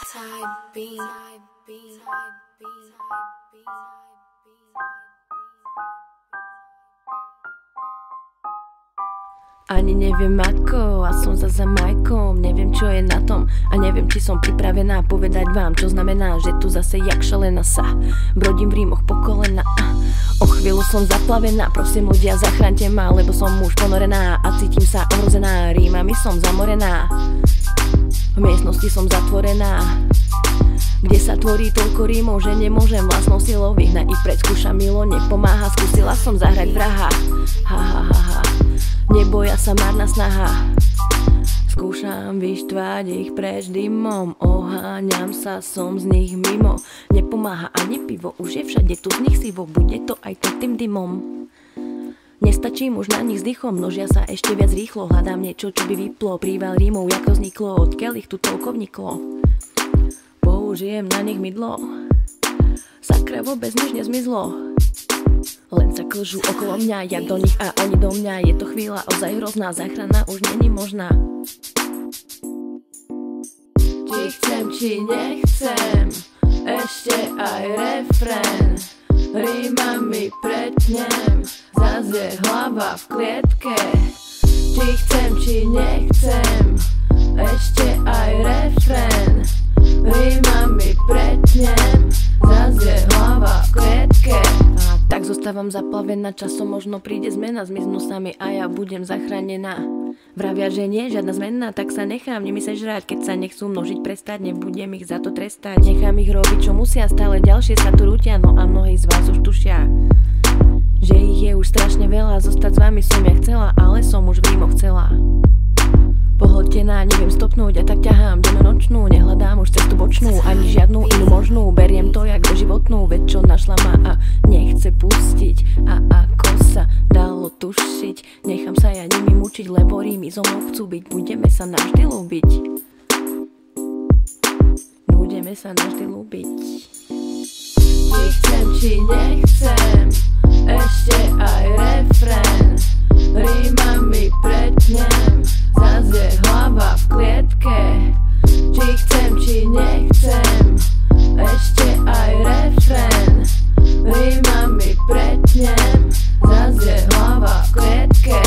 Ani neviem ako, a som za Majkom. Neviem čo je na tom a neviem či som pripravená povedať vám, čo znamená, že tu zase jak šalená sa brodím v rímoch po kolena. O chvíľu som zaplavená, prosím ľudia zachránte ma, lebo som už ponorená a cítim sa ohrozená. Rímami som zamorená, v miestnosti som zatvorená, kde sa tvorí toľko rímov, že nemôžem vlastnou silou vyhnať ich predskúša milo, nepomáha, skúsila som zahrať vraha. Ha ha ha ha, neboja sa marná snaha. Skúšam vyštvať ich preč dymom, oháňam sa, som z nich mimo. Nepomáha ani pivo, už je všade tu z nich sivo, bude to aj to tým dymom. Nestačím už na nich s dýchom, množia sa ešte viac rýchlo. Hľadám niečo, čo by vyplo, príval rímov, ako vzniklo, odkiaľ ich tu toľko vniklo. Použijem na nich mydlo, sakra vôbec nič nezmizlo. Len sa klžú okolo mňa, ja do nich a oni do mňa. Je to chvíľa ozaj hrozná, záchrana už není možná. Či chcem, či nechcem, ešte aj refrén rímami pretnem, zas je hlava v klietke. Či chcem, či nechcem, ešte aj refrén rímami pretnem, zas je hlava v klietke. A tak zostávam zaplavená, časom možno príde zmena, zmiznú sami a ja budem zachránená. Vravia, že nie, žiadna zmena, tak sa nechám nimi sežrať. Keď sa nechcú množiť prestať, nebudem ich za to trestať. Nechám ich robiť, čo musia, stále ďalšie sa tu rútia. No a mnohí z vás už tušia, že ich je už strašne veľa. Zostať s vami som ja chcela, ale som už v rímoch celá pohltená, neviem stopnúť a tak ťahám dennonočnú. Nehľadám už cestu bočnú, ani žiadnu inú možnú. Beriem to jak doživotnú, veď čo našla ma a nechce pustiť. A ako sa dalo tušiť, nechám sa ja nimi mučiť, lebo rímy so mnou chcú byť. Budeme sa navždy ľúbiť, budeme sa navždy ľúbiť. Či chcem, či nechcem, ešte aj refrén rímami pretnem, zas je hlava v klietke. Či chcem, či nechcem, ešte aj refrén rímami pretnem, zas je hlava v klietke.